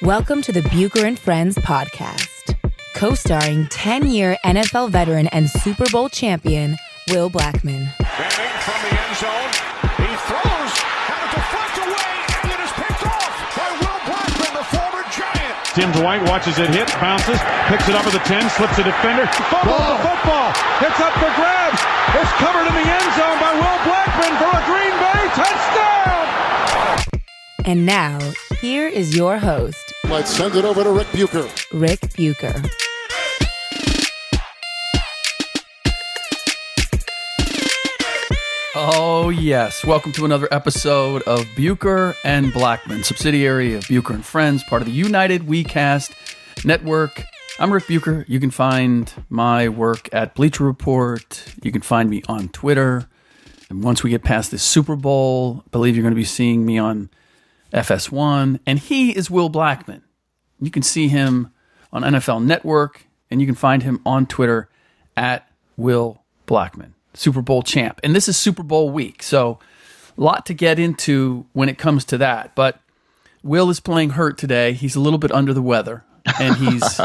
Welcome to the Bucher and Friends podcast, co-starring 10-year NFL veteran and Super Bowl champion, Will Blackman. Manning from the end zone. He throws, and a deflect away, and it is picked off by Will Blackman, the former Giant. Tim Dwight watches it hit, bounces, picks it up at the 10, slips a defender, fumbles the football. It's up for grabs. It's covered in the end zone by Will Blackman for a Green Bay touchdown. And now, here is your host, Let's send it over to Ric Bucher. Ric Bucher. Oh, yes. Welcome to another episode of Bucher and Blackman, subsidiary of Bucher and Friends, part of the United WeCast Network. I'm Ric Bucher. You can find my work at Bleacher Report. You can find me on Twitter. And once we get past this Super Bowl, I believe you're going to be seeing me on FS1. And he is Will Blackman. You can see him on NFL Network, and you can find him on Twitter at Will Blackman. Super Bowl champ. And this is Super Bowl week, so a lot to get into when it comes to that. But Will is playing hurt today. He's a little bit under the weather, and he's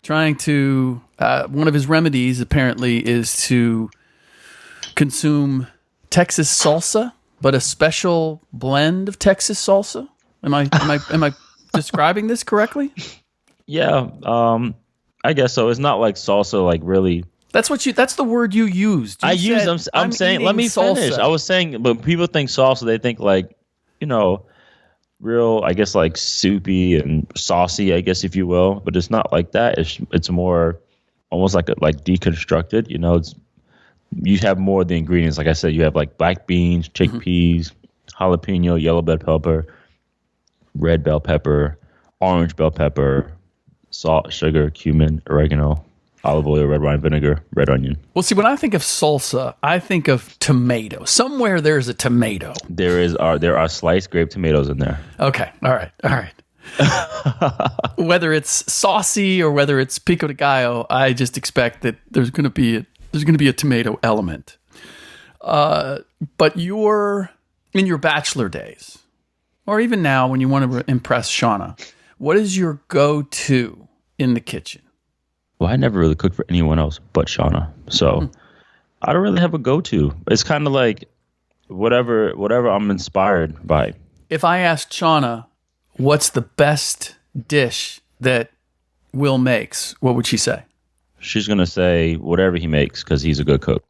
trying to, one of his remedies apparently is to consume Texas salsa, but a special blend of Texas salsa. Am I describing this correctly? Yeah, I guess so. It's not like salsa, like really. That's the word you used. I'm saying, let me salsa. finish. I was saying, but people think salsa, they think like, real, I guess like soupy and saucy, I guess, if you will. But it's not like that. It's more almost like deconstructed. You have more of the ingredients. Like I said, you have like black beans, chickpeas, jalapeno, yellow bell pepper, red bell pepper, orange bell pepper, salt, sugar, cumin, oregano, olive oil, red wine vinegar, red onion. Well, see, when I think of salsa, I think of tomato. Somewhere there's a tomato. There are sliced grape tomatoes in there. Okay. All right. Whether it's saucy or whether it's pico de gallo, I just expect that there's going to be a tomato element. But in your bachelor days, or even now when you want to impress Shauna, what is your go-to in the kitchen? Well, I never really cooked for anyone else but Shauna, so I don't really have a go-to. It's kind of like whatever I'm inspired by. If I asked Shauna, what's the best dish that Will makes, what would she say? She's gonna say whatever he makes because he's a good cook.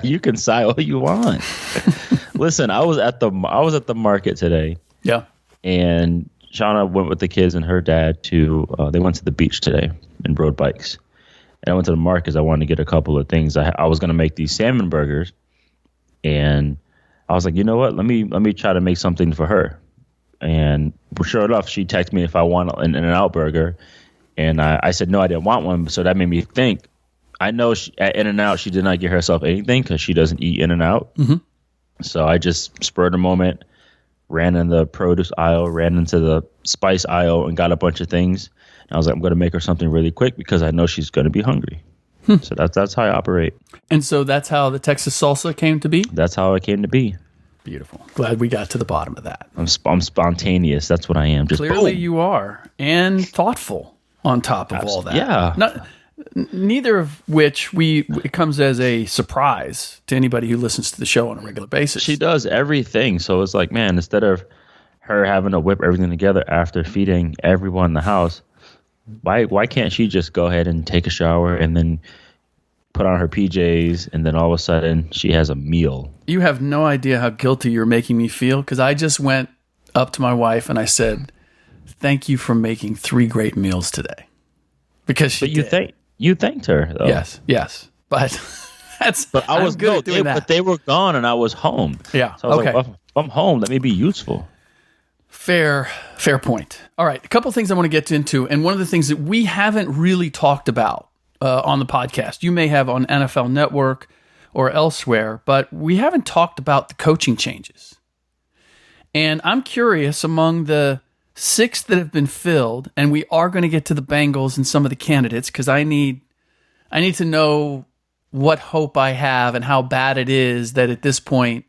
You can sigh all you want. Listen, I was at the market today. Yeah, and Shauna went with the kids and her dad they went to the beach today and rode bikes. And I went to the market because I wanted to get a couple of things. I was going to make these salmon burgers, and I was like, you know what? Let me try to make something for her. And sure enough, she texted me if I want an In-N-Out burger, and I said no, I didn't want one. So that made me think. I know at In-N-Out she did not get herself anything because she doesn't eat In-N-Out. Mm-hmm. So I just spurred a moment. Ran in the produce aisle, ran into the spice aisle, and got a bunch of things. And I was like, I'm going to make her something really quick because I know she's going to be hungry. So that's how I operate. And so that's how the Texas salsa came to be? That's how it came to be. Beautiful. Glad we got to the bottom of that. I'm spontaneous. That's what I am. Just Clearly boom. You are. And thoughtful on top of all that. Yeah. Neither of which it comes as a surprise to anybody who listens to the show on a regular basis. She does everything. So it's like, man, instead of her having to whip everything together after feeding everyone in the house, why can't she just go ahead and take a shower and then put on her PJs and then all of a sudden she has a meal? You have no idea how guilty you're making me feel because I just went up to my wife and I said, thank you for making 3 great meals today. Because she did. You thanked her, though. Yes, but I was good at doing that. But they were gone, and I was home. Yeah. So I was like, well, if I'm home, let me be useful. Fair point. All right, a couple of things I want to get into, and one of the things that we haven't really talked about on the podcast, you may have on NFL Network or elsewhere, but we haven't talked about the coaching changes. And I'm curious, among the 6 that have been filled, and we are going to get to the Bengals and some of the candidates because I need to know what hope I have and how bad it is that at this point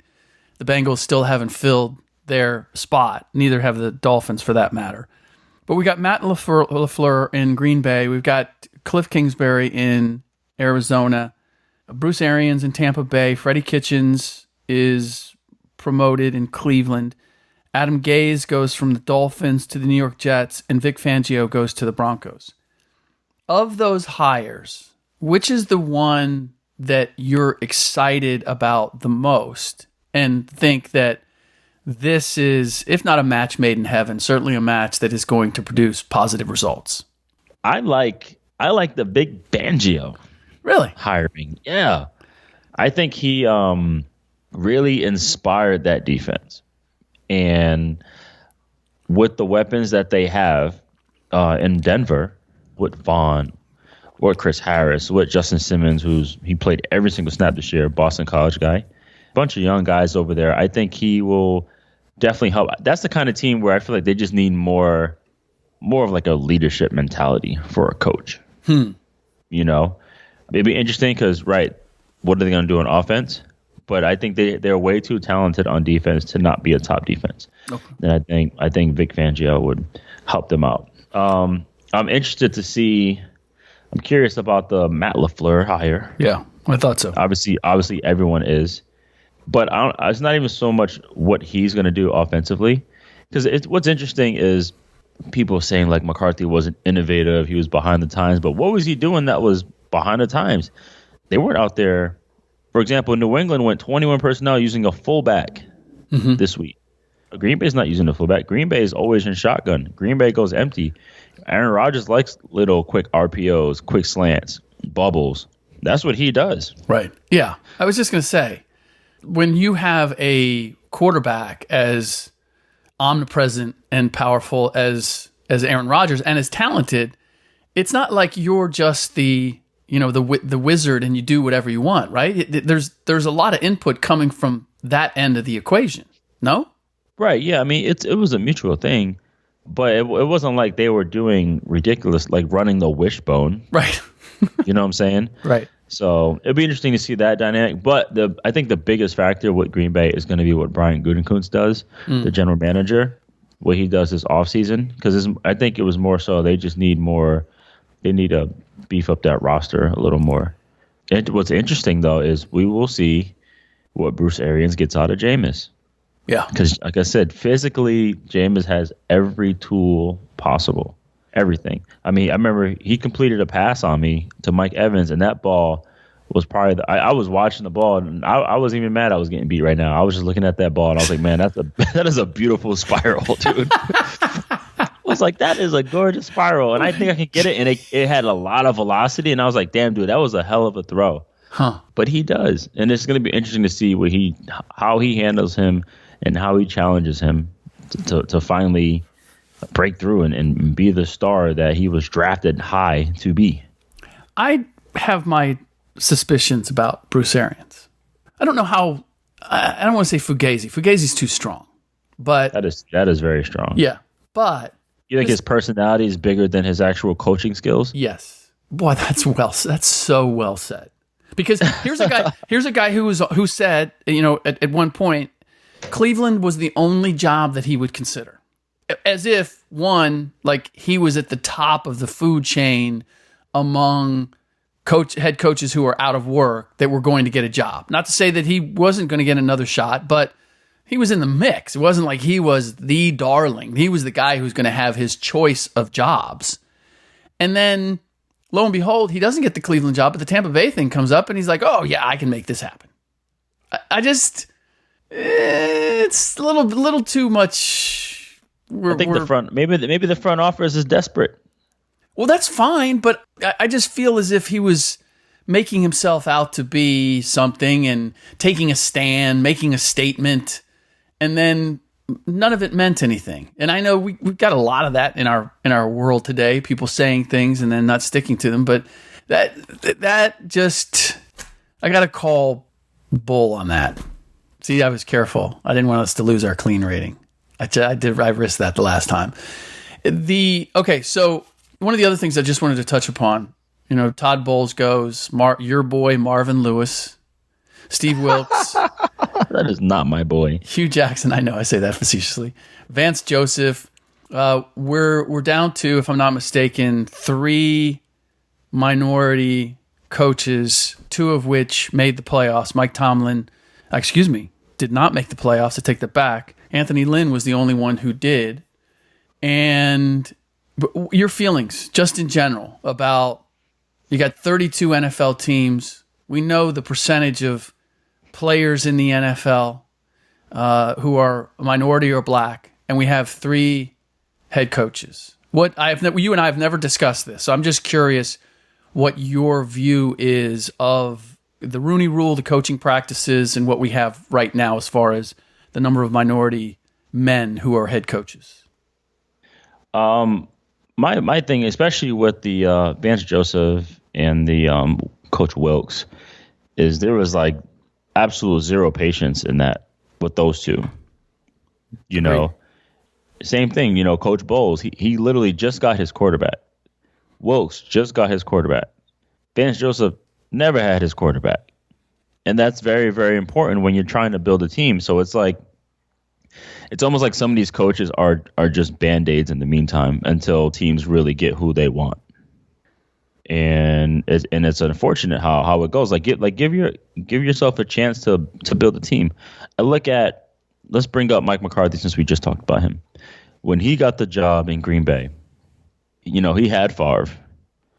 the Bengals still haven't filled their spot. Neither have the Dolphins, for that matter. But we got Matt LaFleur in Green Bay. We've got Cliff Kingsbury in Arizona. Bruce Arians in Tampa Bay. Freddie Kitchens is promoted in Cleveland. Adam Gase goes from the Dolphins to the New York Jets, and Vic Fangio goes to the Broncos. Of those hires, which is the one that you're excited about the most and think that this is, if not a match made in heaven, certainly a match that is going to produce positive results? I like the Big Fangio. Really? Hiring. Yeah. I think he really inspired that defense. And with the weapons that they have in Denver, with Vaughn, or Chris Harris, with Justin Simmons, he played every single snap this year, Boston College guy, bunch of young guys over there. I think he will definitely help. That's the kind of team where I feel like they just need more of like a leadership mentality for a coach. You know, it'd be interesting because, right, what are they going to do on offense? But I think they're way too talented on defense to not be a top defense. Okay. And I think Vic Fangio would help them out. I'm interested to see. I'm curious about the Matt LaFleur hire. Yeah, I thought so. Obviously, everyone is, but it's not even so much what he's going to do offensively. Because what's interesting is people saying like McCarthy wasn't innovative, he was behind the times. But what was he doing that was behind the times? They weren't out there. For example, New England went 21 personnel using a fullback this week. Green Bay's not using a fullback. Green Bay is always in shotgun. Green Bay goes empty. Aaron Rodgers likes little quick RPOs, quick slants, bubbles. That's what he does. Right. Yeah. I was just going to say, when you have a quarterback as omnipresent and powerful as Aaron Rodgers and as talented, it's not like you're just the wizard and you do whatever you want, right? There's a lot of input coming from that end of the equation. No? Right. Yeah. I mean, it was a mutual thing, but it wasn't like they were doing ridiculous, like running the wishbone. Right. You know what I'm saying? Right. So it'd be interesting to see that dynamic. But I think the biggest factor with Green Bay is going to be what Brian Gutekunst does, the general manager, what he does this offseason. Because I think it was more so they just need more. They need to beef up that roster a little more. And what's interesting, though, is we will see what Bruce Arians gets out of Jameis. Yeah. Because, like I said, physically, Jameis has every tool possible. Everything. I mean, I remember he completed a pass on me to Mike Evans, and that ball was probably I was watching the ball, and I wasn't even mad I was getting beat right now. I was just looking at that ball, and I was like, man, that is a beautiful spiral, dude. I was like, that is a gorgeous spiral, and I think I can get it, and it had a lot of velocity, and I was like, damn, dude, that was a hell of a throw. Huh. But he does, and it's going to be interesting to see how he handles him and how he challenges him to finally break through and be the star that he was drafted high to be. I have my suspicions about Bruce Arians. I don't know how. I don't want to say Fugazi. Fugazi's too strong, but that is very strong. Yeah, but you think his personality is bigger than his actual coaching skills? Yes. Boy, that's so well said. Because here's a guy who said, at one point, Cleveland was the only job that he would consider. As if, one, like he was at the top of the food chain among head coaches who are out of work that were going to get a job. Not to say that he wasn't going to get another shot, but he was in the mix. It wasn't like he was the darling. He was the guy who's going to have his choice of jobs. And then, lo and behold, he doesn't get the Cleveland job, but the Tampa Bay thing comes up, and he's like, oh, yeah, I can make this happen. It's a little too much. I think maybe the front office is desperate. Well, that's fine, but I just feel as if he was making himself out to be something and taking a stand, making a statement, and then none of it meant anything. And I know we've got a lot of that in our world today, people saying things and then not sticking to them, but that just, I got to call bull on that. See, I was careful. I didn't want us to lose our clean rating. I risked that the last time. So one of the other things I just wanted to touch upon, Todd Bowles goes, your boy Marvin Lewis, Steve Wilkes. That is not my boy. Hugh Jackson, I know I say that facetiously. Vance Joseph, we're down to, if I'm not mistaken, 3 minority coaches, 2 of which made the playoffs. Mike Tomlin, did not make the playoffs. I take that back. Anthony Lynn was the only one who did. And your feelings, just in general, about you got 32 NFL teams. We know the percentage of players in the NFL who are a minority or black, and we have 3 head coaches. You and I have never discussed this, so I'm just curious what your view is of the Rooney Rule, the coaching practices, and what we have right now as far as the number of minority men who are head coaches. My thing, especially with the Vance Joseph and the Coach Wilkes, is there was like absolute zero patience in that with those 2. You know, same thing. You know, Coach Bowles, he literally just got his quarterback. Wilkes just got his quarterback. Vance Joseph never had his quarterback, and that's very, very important when you're trying to build a team. So it's like, it's almost like some of these coaches are just Band-Aids in the meantime until teams really get who they want. And it's unfortunate how it goes. Give yourself a chance to build a team. Let's bring up Mike McCarthy since we just talked about him. When he got the job in Green Bay, you know, he had Favre,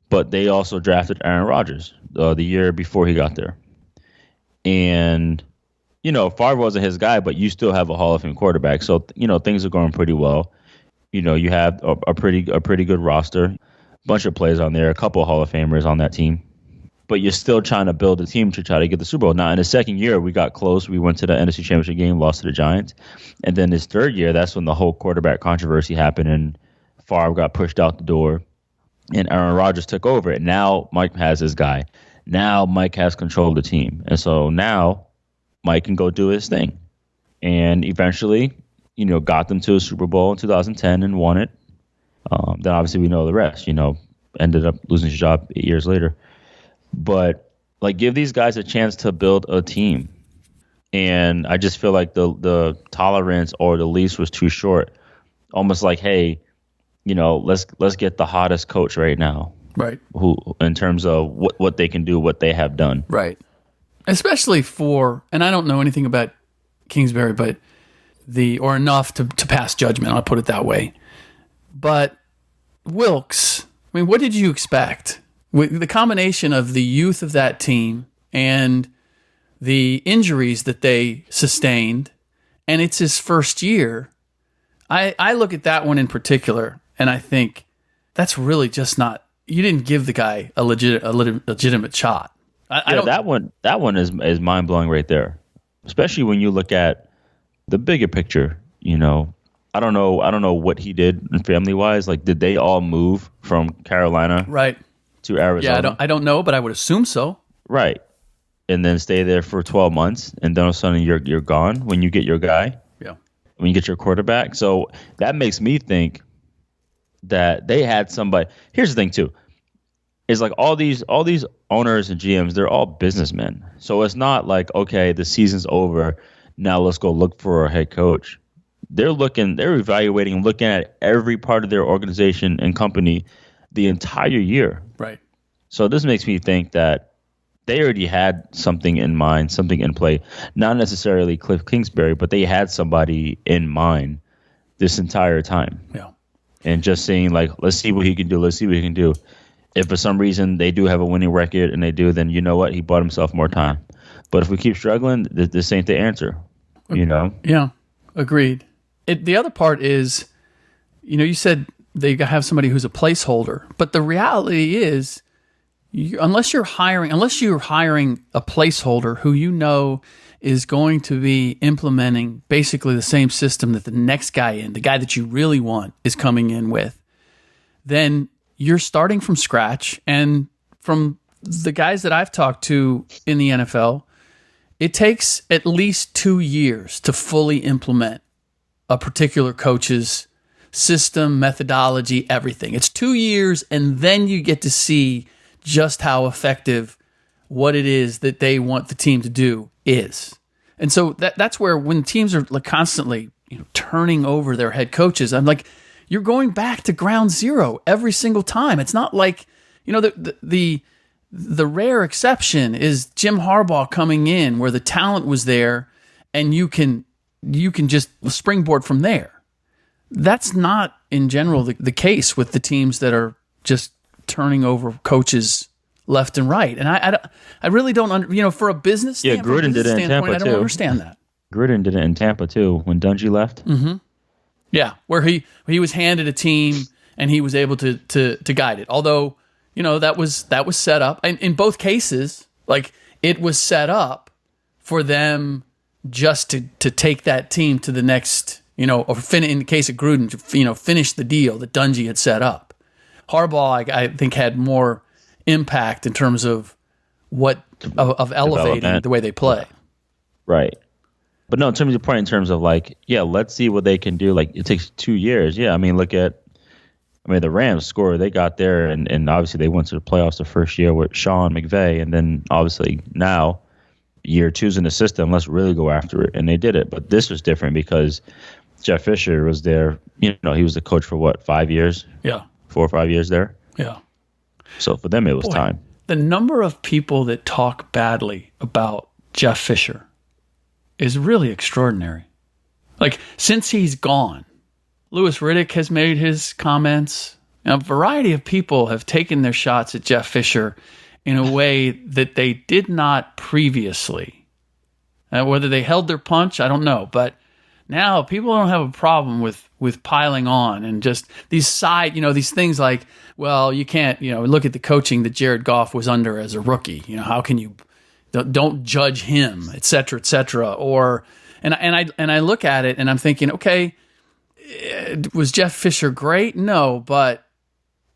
but they also drafted Aaron Rodgers the year before he got there. And you know, Favre wasn't his guy, but you still have a Hall of Fame quarterback. So, you know, things are going pretty well. You know, you have a pretty good roster, bunch of players on there, a couple of Hall of Famers on that team. But you're still trying to build a team to try to get the Super Bowl. Now, in his second year, we got close. We went to the NFC Championship game, lost to the Giants. And then his third year, that's when the whole quarterback controversy happened, and Favre got pushed out the door, and Aaron Rodgers took over. And now Mike has his guy. Now Mike has control of the team. And so now Mike can go do his thing. And eventually, you know, got them to a Super Bowl in 2010 and won it. Then obviously we know the rest, you know, ended up losing his job 8 years later. But like, give these guys a chance to build a team. And I just feel like the tolerance or the leash was too short. Almost like, hey, you know, let's get the hottest coach right now. Right. Who, in terms of what they can do, what they have done. Right. Especially and I don't know anything about Kingsbury, but or enough to pass judgment, I'll put it that way. But Wilkes, I mean, what did you expect? With the combination of the youth of that team and the injuries that they sustained, and it's his first year, I look at that one in particular, and I think that's really just not, you didn't give the guy a legitimate shot. That one is mind blowing right there, especially when you look at the bigger picture. You know, I don't know what he did family wise. Like, did they all move from Carolina to Arizona? Yeah, I don't know, but I would assume so. Right, and then stay there for 12 months, and then all of a sudden you're gone when you get your guy. Yeah, when you get your quarterback. So that makes me think that they had somebody. Here's the thing too. Is like all these owners and GMs, they're all businessmen. So it's not like, okay, the season's over, now let's go look for a head coach. They're evaluating, looking at every part of their organization and company the entire year. Right. So this makes me think that they already had something in mind, something in play. Not necessarily Cliff Kingsbury, but they had somebody in mind this entire time. Yeah. And just saying, like, let's see what he can do. If for some reason they do have a winning record and they do, then you know what? He bought himself more time. But if we keep struggling, this ain't the answer, you know? Yeah, agreed. The other part is, you know, you said they have somebody who's a placeholder. But the reality is, unless you're hiring a placeholder who you know is going to be implementing basically the same system that the next guy the guy that you really want is coming in with, then you're starting from scratch. And from the guys that I've talked to in the NFL, it takes at least 2 years to fully implement a particular coach's system, methodology, everything. It's 2 years, and then you get to see just how effective what it is that they want the team to do is. And so that's where when teams are like constantly, turning over their head coaches, I'm like, you're going back to ground zero every single time. It's not like, the rare exception is Jim Harbaugh coming in where the talent was there and you can just springboard from there. That's not in general the case with the teams that are just turning over coaches left and right. And I really don't for a business standpoint, Gruden did it in Tampa I don't too. understand that. Gruden did it in Tampa too when Dungy left. Mm-hmm. Yeah, where he was handed a team and he was able to guide it. Although, that was set up. And in both cases, like it was set up for them just to take that team to the next, in the case of Gruden, to, finish the deal that Dungy had set up. Harbaugh, I think, had more impact in terms of of elevating the way they play. Right. But no, in terms of your point, in terms of like, let's see what they can do. Like it takes 2 years. Yeah, I mean, the Rams score. They got there, and obviously they went to the playoffs the first year with Sean McVay, and then obviously now year 2's in the system. Let's really go after it, and they did it. But this was different because Jeff Fisher was there. He was the coach for 5 years? Yeah, 4 or 5 years there. Yeah. So for them, it was time. The number of people that talk badly about Jeff Fisher is really extraordinary. Like, since he's gone, Louis Riddick has made his comments. A variety of people have taken their shots at Jeff Fisher in a way that they did not previously. Whether they held their punch, I don't know. But now people don't have a problem with piling on and just these these things like, well, you can't, look at the coaching that Jared Goff was under as a rookie. How can you... Don't judge him, et cetera, et cetera. And I look at it and I'm thinking, okay, was Jeff Fisher great? No, but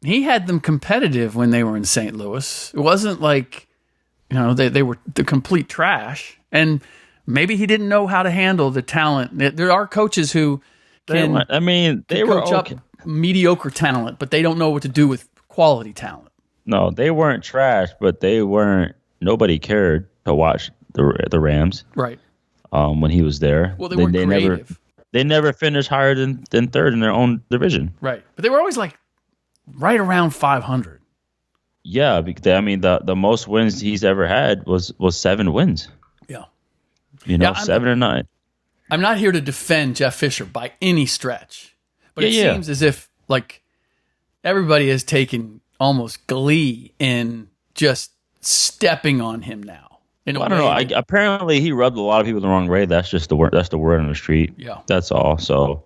he had them competitive when they were in St. Louis. It wasn't like, they were the complete trash. And maybe he didn't know how to handle the talent. There are coaches who they were coach okay. up mediocre talent, but they don't know what to do with quality talent. No, they weren't trash, but they weren't. Nobody cared to watch the Rams, right? When he was there. Well, they weren't creative. They never finished higher than third in their own division. Right, but they were always like right around 500. Yeah, because the most wins he's ever had was 7 wins. Yeah, 7 or 9. I'm not here to defend Jeff Fisher by any stretch, but it seems as if like everybody has taken almost glee in just stepping on him now. I don't know. Apparently, he rubbed a lot of people the wrong way. That's just the word. That's the word on the street. Yeah, that's all. So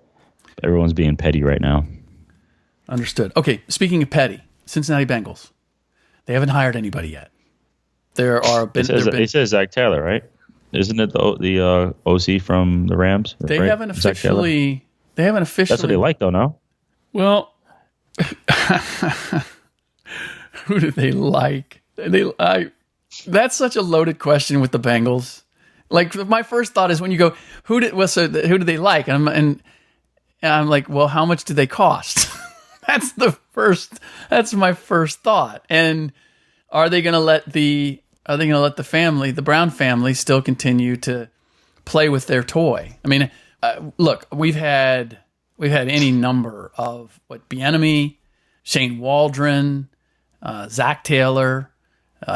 everyone's being petty right now. Understood. Okay, speaking of petty, Cincinnati Bengals. They haven't hired anybody yet. It says Zach Taylor, right? Isn't it the OC from the Rams? They right? haven't officially. That's what they like, though. No. Well, who do they like? That's such a loaded question with the Bengals. Like, my first thought is when you go, who do they like? And I'm like, well, how much do they cost? That's my first thought. And are they going to let the Brown family still continue to play with their toy? I mean, look, we've had any number of Bieniemy, Shane Waldron, Zach Taylor,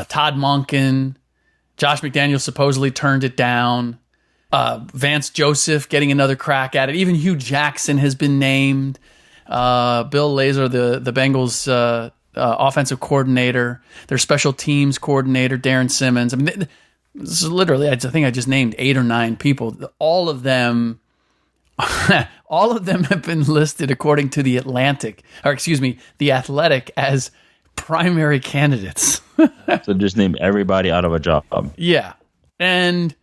Todd Monken, Josh McDaniels supposedly turned it down. Vance Joseph getting another crack at it. Even Hugh Jackson has been named. Bill Lazor, the Bengals offensive coordinator, their special teams coordinator, Darren Simmons. I mean, this is literally, I think I just named 8 or 9 people. All of them have been listed according to the Athletic as primary candidates. So just name everybody out of a job. Yeah. And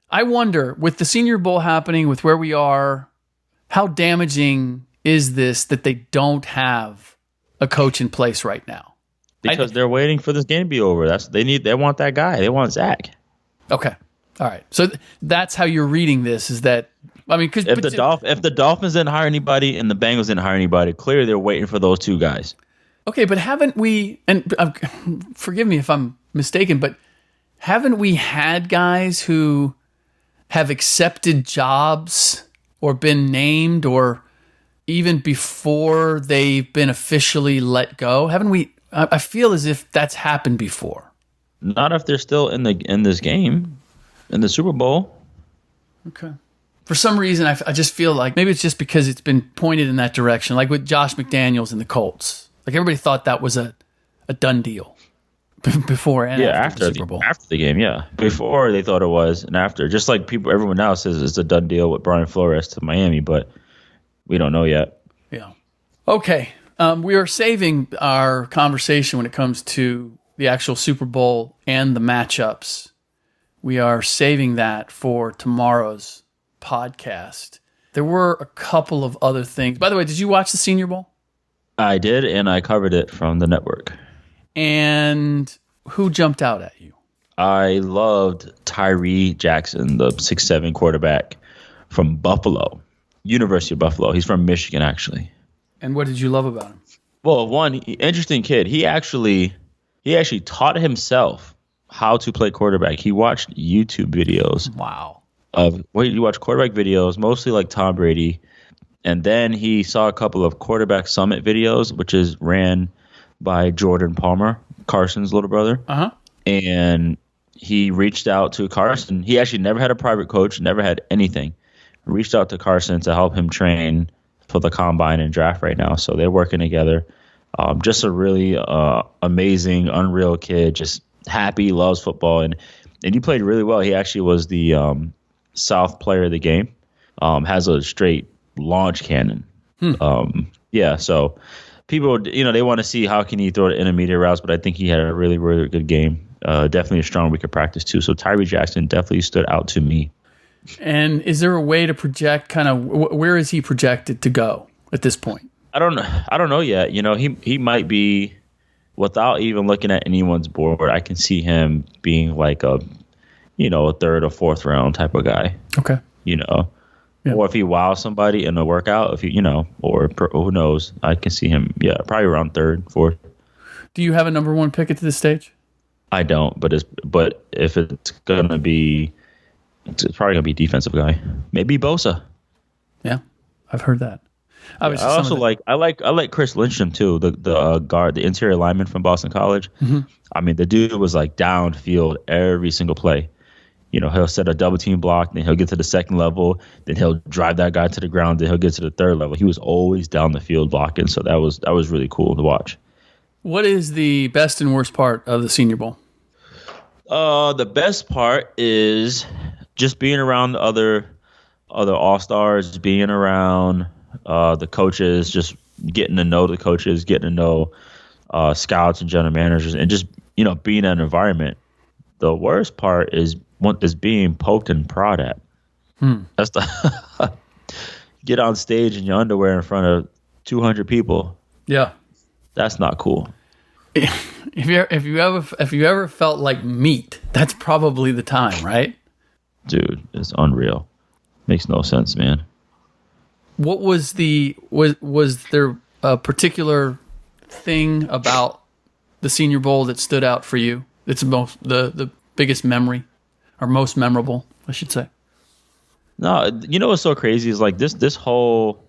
I wonder, with the Senior Bowl happening, with where we are, how damaging is this that they don't have a coach in place right now? Because they're waiting for this game to be over. They want that guy. They want Zach. Okay. All right. So that's how you're reading this, is that, I mean, if the Dolphins didn't hire anybody and the Bengals didn't hire anybody, clearly they're waiting for those 2 guys. Okay, but haven't we, and forgive me if I'm mistaken, but haven't we had guys who have accepted jobs or been named or even before they've been officially let go? Haven't we? I feel as if that's happened before. Not if they're still in this game, in the Super Bowl. Okay. For some reason, I just feel like maybe it's just because it's been pointed in that direction, like with Josh McDaniels and the Colts. Like everybody thought that was a done deal before and after the Super Bowl. After the game, yeah. Before they thought it was, and after. Just like everyone now says it's a done deal with Brian Flores to Miami, but we don't know yet. Yeah. Okay. We are saving our conversation when it comes to the actual Super Bowl and the matchups. We are saving that for tomorrow's podcast. There were a couple of other things. By the way, did you watch the Senior Bowl? I did, and I covered it from the network. And who jumped out at you? I loved Tyree Jackson, the 6'7" quarterback from Buffalo, University of Buffalo. He's from Michigan, actually. And what did you love about him? Well, one interesting kid. He actually taught himself how to play quarterback. He watched YouTube videos. Wow. You watch quarterback videos, mostly like Tom Brady, and then he saw a couple of quarterback summit videos, which is ran by Jordan Palmer, Carson's little brother. Uh-huh. And he reached out to Carson. He actually never had a private coach, never had anything. Reached out to Carson to help him train for the combine and draft right now. So they're working together. Just a really amazing, unreal kid. Just happy, loves football, and he played really well. He actually was the South player of the game. Has a straight launch cannon. So people, they want to see how can he throw the intermediate routes, but I think he had a really, really good game. Definitely a strong week of practice too. So Tyree Jackson definitely stood out to me. And is there a way to project kind of where is he projected to go at this point? I don't know yet. He might be, without even looking at anyone's board, I can see him being like a third or fourth round type of guy. Okay. Yeah. Or if he wows somebody in a workout, or who knows, I can see him, probably around third, fourth. Do you have a number one pick at this stage? I don't, but if it's gonna be, it's probably gonna be defensive guy. Maybe Bosa. Yeah, I've heard that. Obviously, I also like Chris Lindstrom too, the guard, the interior lineman from Boston College. Mm-hmm. I mean, the dude was like downfield every single play. He'll set a double team block, then he'll get to the second level, then he'll drive that guy to the ground, then he'll get to the third level. He was always down the field blocking, so that was really cool to watch. What is the best and worst part of the Senior Bowl? The best part is just being around the other All-Stars, being around the coaches, just getting to know the coaches, getting to know scouts and general managers, and just being in an environment. The worst part is being poked and prod at. That's the get on stage in your underwear in front of 200 people. Yeah, that's not cool. If you ever felt like meat, that's probably the time, right? Dude, it's unreal. Makes no sense, man. What was was there a particular thing about the Senior Bowl that stood out for you? It's the biggest memory, or most memorable, I should say. No, what's so crazy is like this whole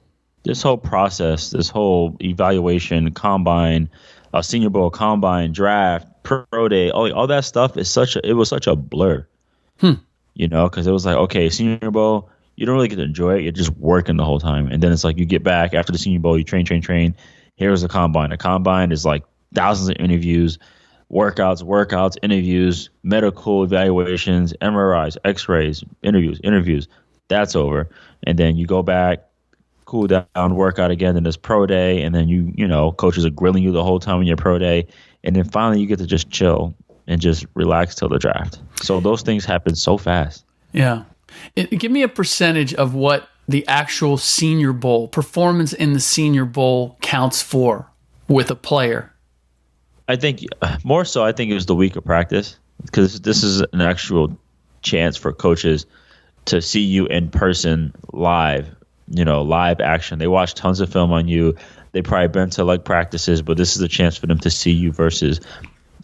process, this whole evaluation, combine, Senior Bowl, combine, draft, pro day, all that stuff is it was such a blur. Because it was like, okay, Senior Bowl, you don't really get to enjoy it. You're just working the whole time, and then it's like you get back after the Senior Bowl, you train. Here's the combine. A combine is like thousands of interviews. Workouts, interviews, medical evaluations, MRIs, X-rays, interviews. That's over. And then you go back, cool down, workout again, then there's pro day, and then coaches are grilling you the whole time on your pro day. And then finally you get to just chill and just relax till the draft. So those things happen so fast. Yeah. Give me a percentage of what the actual Senior Bowl, performance in the Senior Bowl counts for with a player. I think more so, I think it was the week of practice, because this is an actual chance for coaches to see you in person live, live action. They watch tons of film on you. They probably been to like practices, but this is a chance for them to see you versus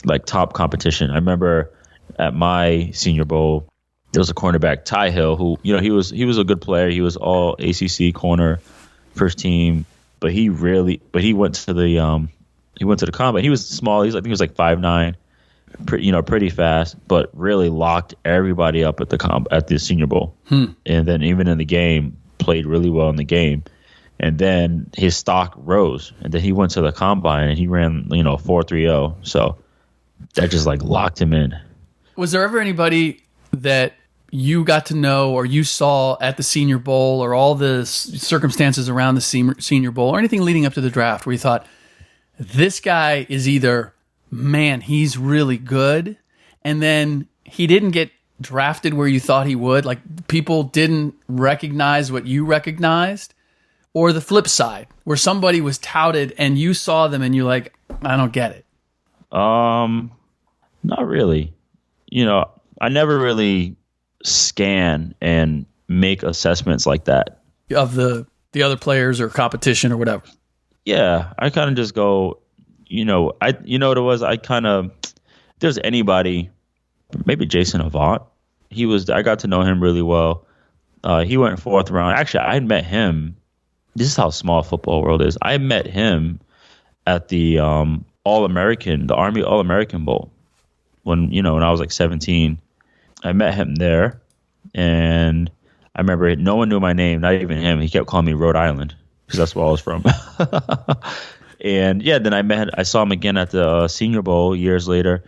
like top competition. I remember at my Senior Bowl, there was a cornerback, Ty Hill, who, he was a good player. He was all ACC corner, first team, but he went to the combine. He was small. I think he was like 5'9", pretty fast, but really locked everybody up at the Senior Bowl. And then even in the game, played really well in the game. And then his stock rose, and then he went to the combine and he ran, 4.30. So that just like locked him in. Was there ever anybody that you got to know or you saw at the Senior Bowl or all the circumstances around the Senior Bowl or anything leading up to the draft where you thought, this guy is either, man, he's really good, and then he didn't get drafted where you thought he would, like people didn't recognize what you recognized, or the flip side, where somebody was touted and you saw them and you're like, I don't get it? Not really. I never really scan and make assessments like that. Of the other players or competition or whatever. Yeah, I kind of just go, what it was? I kind of, if there's anybody, maybe Jason Avant. I got to know him really well. He went 4th round. Actually, I had met him. This is how small football world is. I met him at the All-American, the Army All-American Bowl when I was like 17. I met him there, and I remember no one knew my name, not even him. He kept calling me Rhode Island because that's where I was from. And yeah, then I saw him again at the Senior Bowl years later,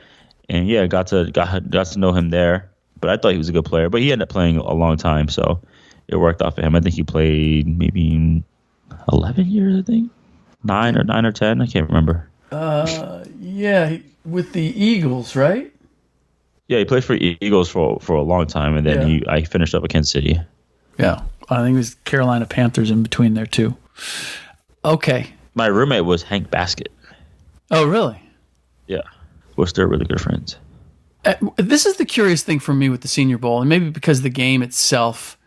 and yeah, got to know him there. But I thought he was a good player, but he ended up playing a long time, so it worked out for him. I think he played maybe 11 years, I think. 9 or 10, I can't remember. Yeah, with the Eagles, right? Yeah, he played for Eagles for a long time, and then I finished up at Kansas City. Yeah. I think it was Carolina Panthers in between there, too. Okay. My roommate was Hank Baskett. Oh, really? Yeah. We're still really good friends. This is the curious thing for me with the Senior Bowl, and maybe because the game itself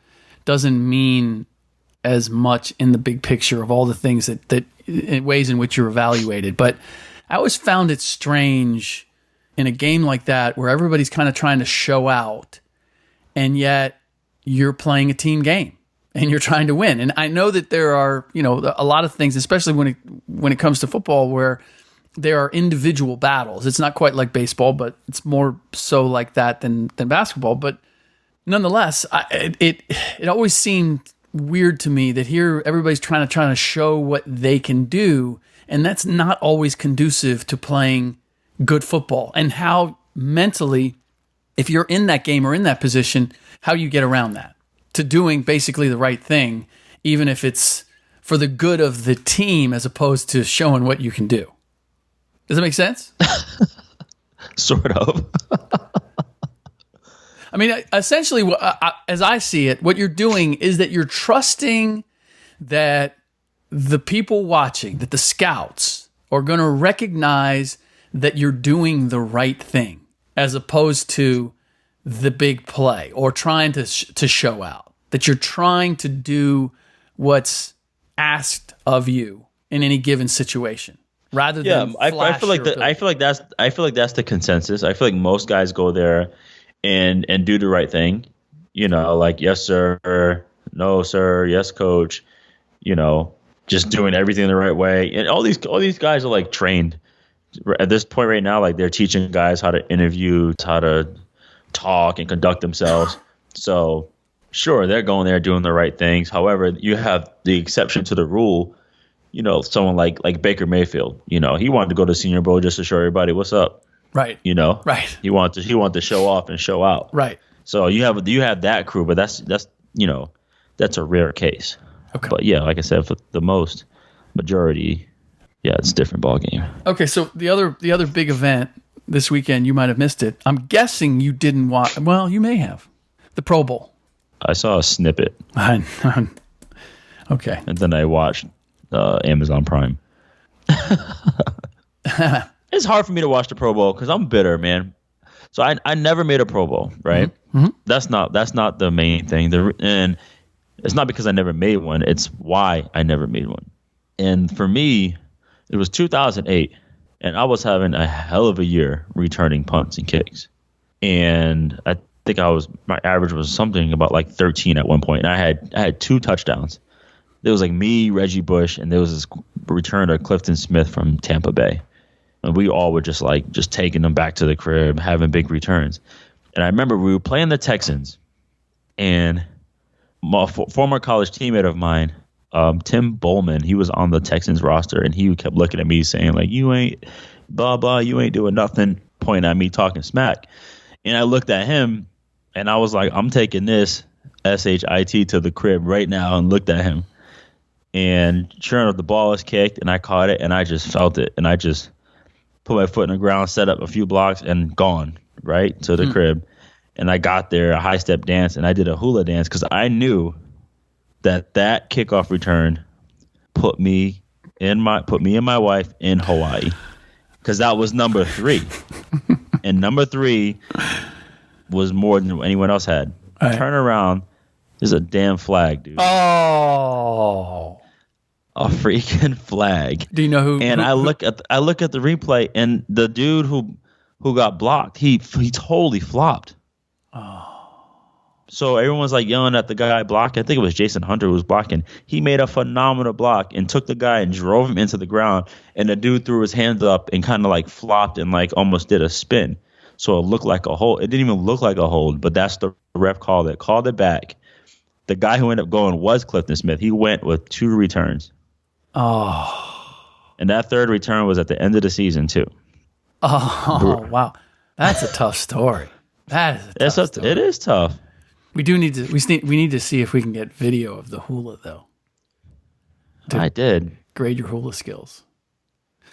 doesn't mean as much in the big picture of all the things that ways in which you're evaluated. But I always found it strange in a game like that where everybody's kind of trying to show out, and yet you're playing a team game and you're trying to win. And I know that there are, a lot of things, especially when it comes to football, where there are individual battles. It's not quite like baseball, but it's more so like that than basketball. But nonetheless, it always seemed weird to me that here everybody's trying to show what they can do, and that's not always conducive to playing good football. And how mentally, if you're in that game or in that position, how you get around that to doing basically the right thing, even if it's for the good of the team as opposed to showing what you can do. Does that make sense? Sort of. I mean, essentially, as I see it, what you're doing is that you're trusting that the people watching, that the scouts are going to recognize that you're doing the right thing, as opposed to the big play or trying to show out. That you're trying to do what's asked of you in any given situation, rather than I feel like that's the consensus. I feel like most guys go there and do the right thing, like yes sir, no sir, yes coach, just doing everything the right way. And all these guys are like trained at this point right now. Like they're teaching guys how to interview, how to talk and conduct themselves. So sure, they're going there doing the right things. However, you have the exception to the rule. Someone like Baker Mayfield. He wanted to go to Senior Bowl just to show everybody what's up. Right. Right. He wanted to show off and show out. Right. So you have that crew, but that's a rare case. Okay. But yeah, like I said, for the most majority, yeah, it's a different ball game. Okay, so the other big event this weekend, you might have missed it. I'm guessing you didn't watch. Well, you may have. The Pro Bowl. I saw a snippet. Okay. And then I watched Amazon Prime. It's hard for me to watch the Pro Bowl because I'm bitter, man. So I never made a Pro Bowl, right? Mm-hmm. That's not the main thing. And it's not because I never made one. It's why I never made one. And for me, it was 2008, and I was having a hell of a year returning punts and kicks. And at think my average was something about like 13 at one point, and I had 2 touchdowns. There was like me, Reggie Bush, and there was this return to Clifton Smith from Tampa Bay. And we all were just taking them back to the crib, having big returns. And I remember we were playing the Texans, and my former college teammate of mine, Tim Bowman, he was on the Texans roster, and he kept looking at me saying, like, you ain't blah, blah, you ain't doing nothing, pointing at me, talking smack. And I looked at him, and I was like, I'm taking this SHIT to the crib right now, and looked at him. And sure enough, the ball was kicked, and I caught it, and I just felt it, and I just put my foot in the ground, set up a few blocks, and gone right to the crib. And I got there, a high step dance, and I did a hula dance because I knew that kickoff return put me and my wife in Hawaii, because that was number 3, and number 3 was more than anyone else had. Right. Turn around, there's a damn flag, dude. Oh. A freaking flag. Do you know who? And I look at the replay, and the dude who got blocked, he totally flopped. Oh. So everyone's like yelling at the guy blocking. I think it was Jason Hunter who was blocking. He made a phenomenal block and took the guy and drove him into the ground. And the dude threw his hands up and kind of like flopped and like almost did a spin. So it looked like a hold. It didn't even look like a hold, but that's the ref called it back. The guy who ended up going was Clifton Smith. He went with 2 returns. Oh. And that 3rd return was at the end of the season too. Oh, wow. That's a tough story. That is a tough story. It is tough. We need to see if we can get video of the hula though. I did. Grade your hula skills.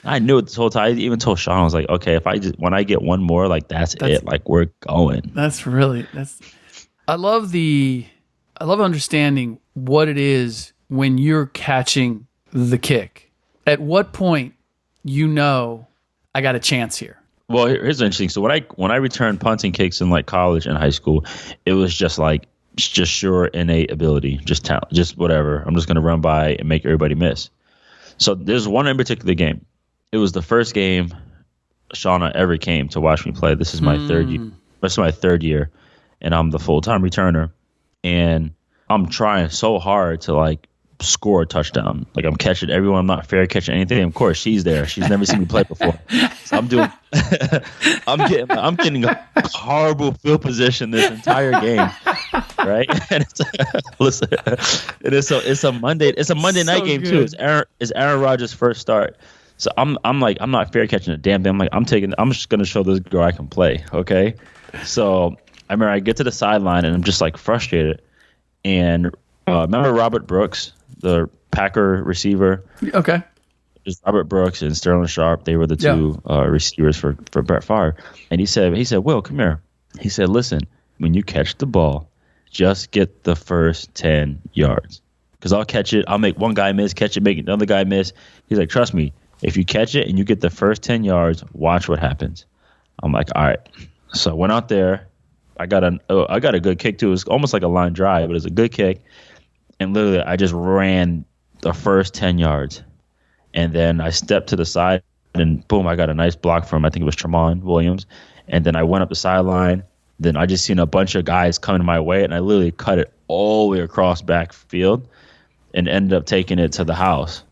I knew it this whole time. I even told Sean, I was like, okay, when I get one more, like that's it. Like we're going. I love understanding what it is when you're catching the kick. At what point I got a chance here? Well, here's interesting. So when I returned punting kicks in like college and high school, it was just sure innate ability, just talent, just whatever. I'm just gonna run by and make everybody miss. So there's one in particular game. It was the first game Shauna ever came to watch me play. This is my 3rd year. This is my 3rd year, and I'm the full-time returner. And I'm trying so hard to like score a touchdown. Like I'm catching everyone. I'm not fair catching anything. Of course, she's there. She's never seen me play before. So I'm doing. I'm getting a horrible field position this entire game, right? And it's a Monday. It's a Monday night game too. It's Aaron Rodgers' first start. So I'm not fair catching a damn thing. I'm like I'm just gonna show this girl I can play. Okay. So I remember I get to the sideline and I'm just like frustrated. And remember Robert Brooks, the Packer receiver? Okay. Just Robert Brooks and Sterling Sharp. They were the 2 receivers for Brett Favre. And he said, Will, come here. He said, listen, when you catch the ball, just get the first 10 yards. Because I'll catch it. I'll make one guy miss, catch it, make another guy miss. He's like, trust me, if you catch it and you get the first 10 yards, watch what happens. I'm like, all right. So I went out there. I got a good kick too. It was almost like a line drive, but it was a good kick. And literally, I just ran the first 10 yards. And then I stepped to the side, and boom, I got a nice block from, I think it was Tremont Williams. And then I went up the sideline. Then I just seen a bunch of guys coming my way, and I literally cut it all the way across backfield and ended up taking it to the house.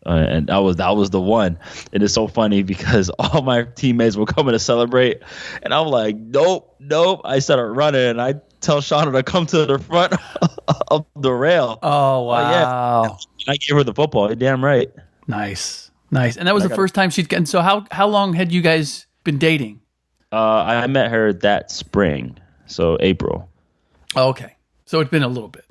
And that was the one. And it's so funny because all my teammates were coming to celebrate, and I'm like, nope. I started running, and I tell Shauna to come to the front of the rail. Oh wow! Yeah. I gave her the football. You're damn right. Nice. And that was the first time she'd gotten. So how long had you guys been dating? I met her that spring, so April. Oh, okay, so it's been a little bit.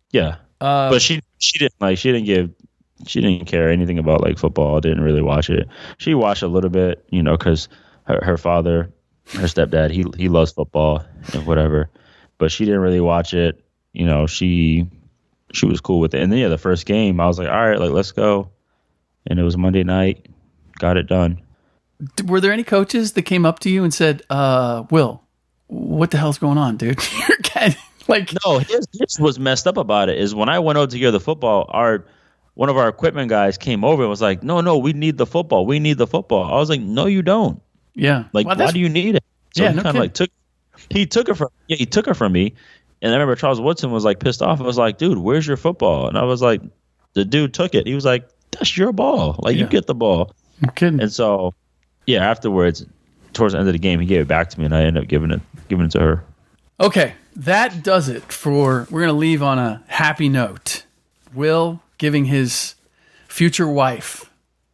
Yeah, but she didn't care anything about like football. Didn't really watch it. She watched a little bit, because her father, her stepdad, he loves football and whatever. But she didn't really watch it. She was cool with it. And then the first game, I was like, all right, like let's go. And it was Monday night. Got it done. Were there any coaches that came up to you and said, Will, what the hell's going on, dude? You're kind of like no. His was messed up about it. Is when I went out to get the football, one of our equipment guys came over and was like, no, we need the football. I was like, no, you don't. Yeah. Like, why do you need it? So he kind of like he took her from me. And I remember Charles Woodson was like pissed off. I was like, dude, where's your football? And I was like, the dude took it. He was like, that's your ball. Like, you get the ball. I'm kidding. And so, yeah, afterwards, towards the end of the game, he gave it back to me, and I ended up giving it to her. Okay, that does it for. We're going to leave on a happy note. Will giving his future wife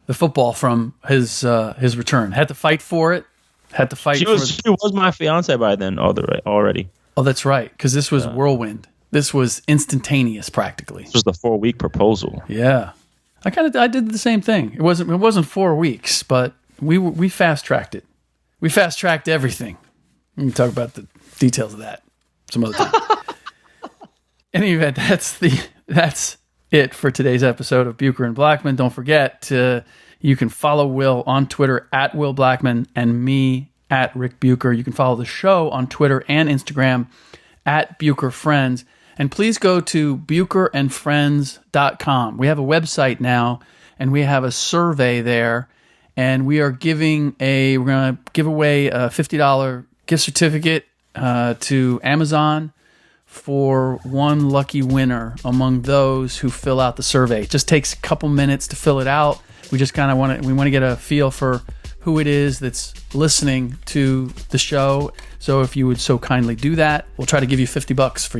the football from his return. Had to fight for it. Had to fight. She was my fiance by then already. Oh, that's right. Because this was whirlwind. This was instantaneous, practically. This was the 4-week proposal. Yeah, I did the same thing. It wasn't 4 weeks, but we fast tracked it. We fast tracked everything. We can talk about the details of that some other time. In any event, that's it for today's episode of Bucher and Blackman. Don't forget you can follow Will on Twitter at Will Blackman and me at Ric Bucher. You can follow the show on Twitter and Instagram at Bucher Friends. And please go to bucherandfriends.com. We have a website now, and we have a survey there. And we are we're going to give away a $50 gift certificate to Amazon for one lucky winner among those who fill out the survey. It just takes a couple minutes to fill it out. We just kind of want to get a feel for who it is that's listening to the show. So if you would so kindly do that, we'll try to give you $50 for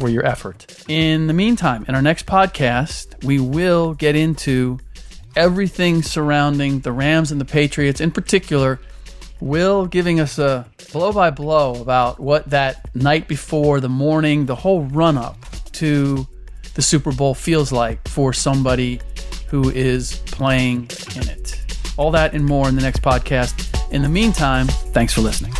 your effort. In the meantime, in our next podcast, we will get into everything surrounding the Rams and the Patriots. In particular, Will giving us a blow-by-blow about what that night before, the morning, the whole run-up to the Super Bowl feels like for somebody who is playing in it. All that and more in the next podcast. In the meantime, thanks for listening.